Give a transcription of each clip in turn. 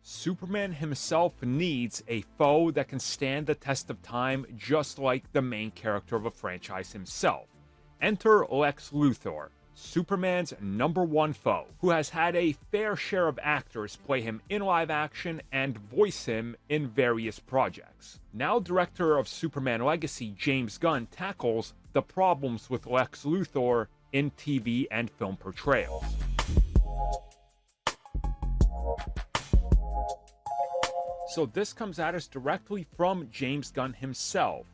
Superman himself needs a foe that can stand the test of time, just like the main character of a franchise himself. Enter Lex Luthor, Superman's #1 foe, who has had a fair share of actors play him in live action and voice him in various projects. Now director of Superman Legacy James Gunn tackles the problems with Lex Luthor in TV and film portrayals. So this comes at us directly from James Gunn himself,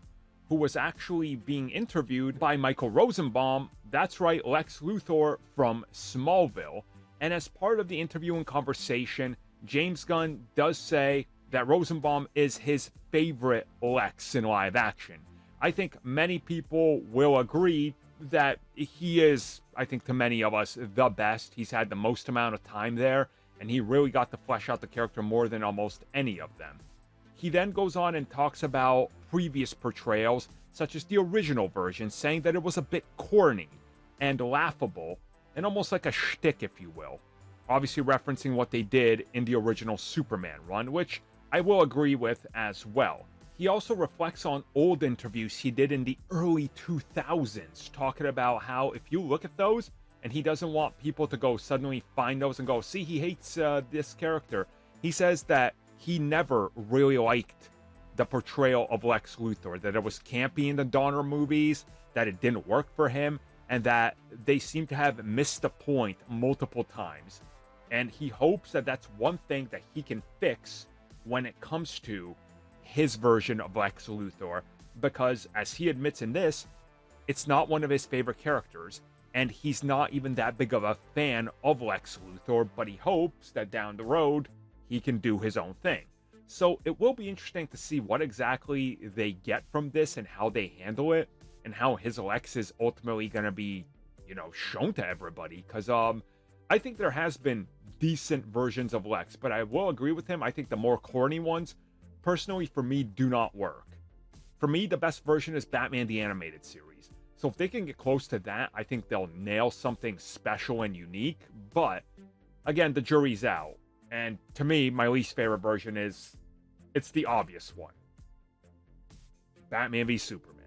who was actually being interviewed by Michael Rosenbaum, that's right, Lex Luthor from Smallville. And as part of the interview and conversation, James Gunn does say that Rosenbaum is his favorite Lex in live action. I think many people will agree that he is, I think to many of us, the best. He's had the most amount of time there, and he really got to flesh out the character more than almost any of them. He then goes on and talks about previous portrayals, such as the original version, saying that it was a bit corny and laughable, and almost like a shtick, if you will. Obviously referencing what they did in the original Superman run, which I will agree with as well. He also reflects on old interviews he did in the early 2000s, talking about how if you look at those, and he doesn't want people to go suddenly find those and go, see, he hates this character. He says that he never really liked the portrayal of Lex Luthor, that it was campy in the Donner movies, that it didn't work for him, and that they seem to have missed the point multiple times. And he hopes that that's one thing that he can fix when it comes to his version of Lex Luthor, because as he admits in this, it's not one of his favorite characters, and he's not even that big of a fan of Lex Luthor, but he hopes that down the road he can do his own thing. So it will be interesting to see what exactly they get from this and how they handle it, and how his Lex is ultimately going to be, shown to everybody. Because I think there has been decent versions of Lex, but I will agree with him. I think the more corny ones, personally for me, do not work. For me, the best version is Batman the Animated Series. So if they can get close to that, I think they'll nail something special and unique. But again, the jury's out. And to me, my least favorite version it's the obvious one. Batman v Superman.